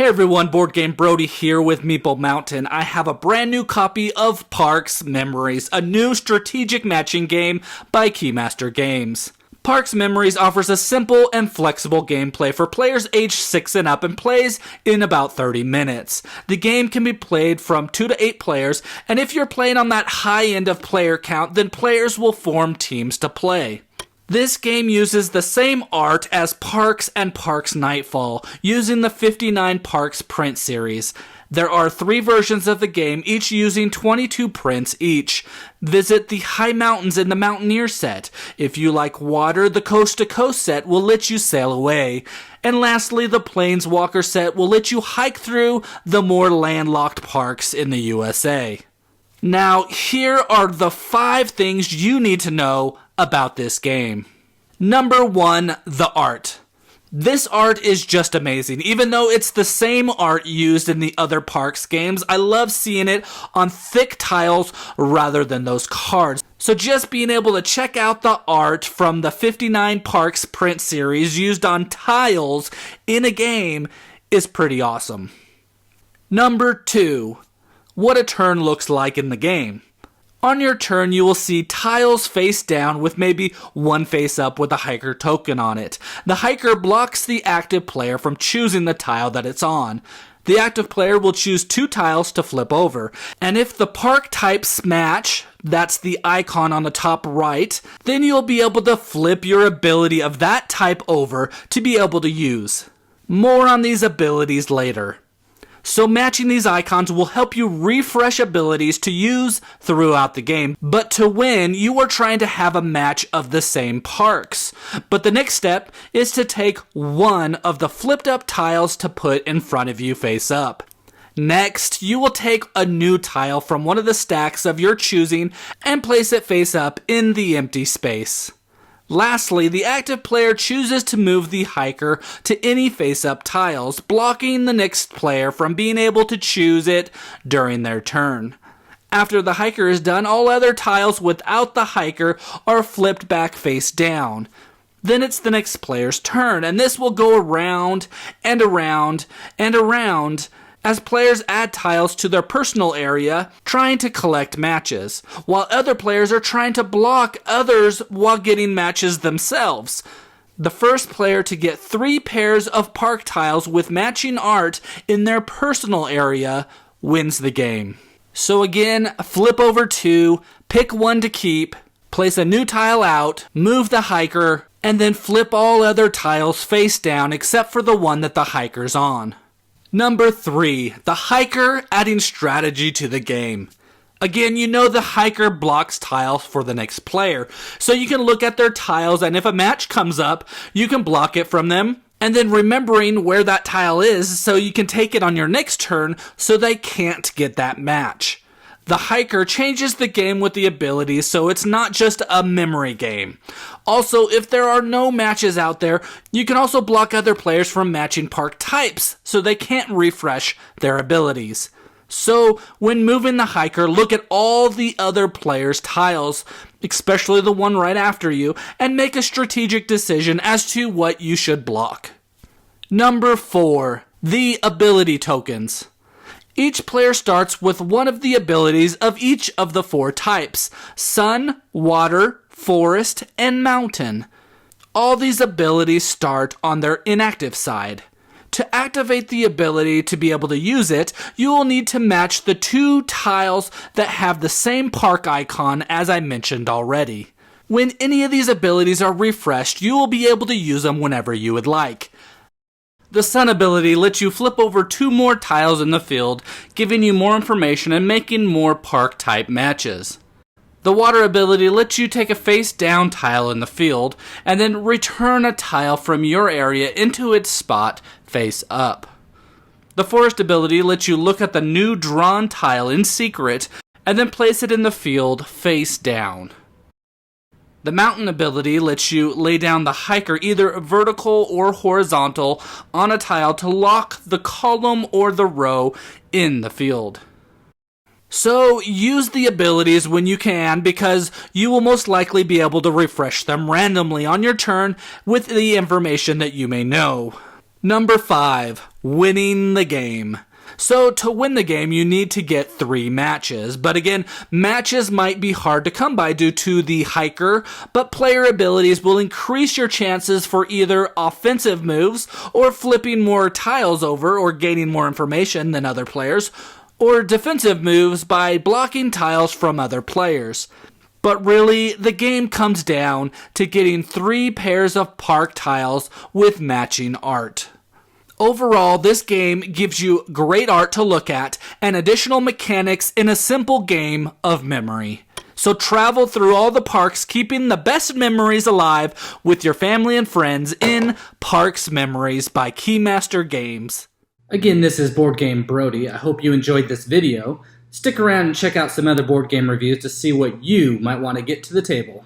Hey everyone, Boardgame Brody here with Meeple Mountain. I have a brand new copy of Parks Memories, a new strategic matching game by Keymaster Games. Parks Memories offers a simple and flexible gameplay for players aged 6 and up and plays in about 30 minutes. The game can be played from 2 to 8 players, and if you're playing on that high end of player count, then players will form teams to play. This game uses the same art as Parks and Parks Nightfall, using the 59 Parks print series. There are 3 versions of the game, each using 22 prints each. Visit the High Mountains in the Mountaineer set. If you like water, the Coast to Coast set will let you sail away. And lastly, the Planeswalker set will let you hike through the more landlocked parks in the USA. Now, here are the 5 things you need to know about this game. Number 1, the art. This art is just amazing. Even though it's the same art used in the other Parks games, I love seeing it on thick tiles rather than those cards. So just being able to check out the art from the 59 Parks print series used on tiles in a game is pretty awesome. Number 2, what a turn looks like in the game. On your turn, you will see tiles face down with maybe one face up with a hiker token on it. The hiker blocks the active player from choosing the tile that it's on. The active player will choose 2 tiles to flip over, and if the park types match, that's the icon on the top right, then you'll be able to flip your ability of that type over to be able to use. More on these abilities later. So matching these icons will help you refresh abilities to use throughout the game. But to win, you are trying to have a match of the same parks. But the next step is to take one of the flipped up tiles to put in front of you face up. Next, you will take a new tile from one of the stacks of your choosing and place it face up in the empty space. Lastly, the active player chooses to move the hiker to any face-up tiles, blocking the next player from being able to choose it during their turn. After the hiker is done, all other tiles without the hiker are flipped back face down. Then it's the next player's turn, and this will go around and around and around as players add tiles to their personal area, trying to collect matches, while other players are trying to block others while getting matches themselves. The first player to get 3 pairs of park tiles with matching art in their personal area wins the game. So again, flip over 2, pick 1 to keep, place a new tile out, move the hiker, and then flip all other tiles face down except for the one that the hiker's on. Number 3, the hiker adding strategy to the game. Again, you know the hiker blocks tiles for the next player, so you can look at their tiles, and if a match comes up, you can block it from them, and then remembering where that tile is so you can take it on your next turn so they can't get that match. The hiker changes the game with the abilities, so it's not just a memory game. Also, if there are no matches out there, you can also block other players from matching park types, so they can't refresh their abilities. So, when moving the hiker, look at all the other players' tiles, especially the one right after you, and make a strategic decision as to what you should block. Number 4, the ability tokens. Each player starts with one of the abilities of each of the 4 types: sun, water, forest, and mountain. All these abilities start on their inactive side. To activate the ability to be able to use it, you will need to match the 2 tiles that have the same park icon as I mentioned already. When any of these abilities are refreshed, you will be able to use them whenever you would like. The sun ability lets you flip over 2 more tiles in the field, giving you more information and making more park type matches. The water ability lets you take a face down tile in the field and then return a tile from your area into its spot face up. The forest ability lets you look at the new drawn tile in secret and then place it in the field face down. The mountain ability lets you lay down the hiker either vertical or horizontal on a tile to lock the column or the row in the field. So use the abilities when you can, because you will most likely be able to refresh them randomly on your turn with the information that you may know. Number 5, winning the game. So to win the game, you need to get 3 matches. But again, matches might be hard to come by due to the hiker, but player abilities will increase your chances for either offensive moves, or flipping more tiles over or gaining more information than other players, or defensive moves by blocking tiles from other players. But really, the game comes down to getting 3 pairs of park tiles with matching art. Overall, this game gives you great art to look at and additional mechanics in a simple game of memory. So travel through all the parks, keeping the best memories alive with your family and friends in Parks Memories by Keymaster Games. Again, this is Board Game Brody. I hope you enjoyed this video. Stick around and check out some other board game reviews to see what you might want to get to the table.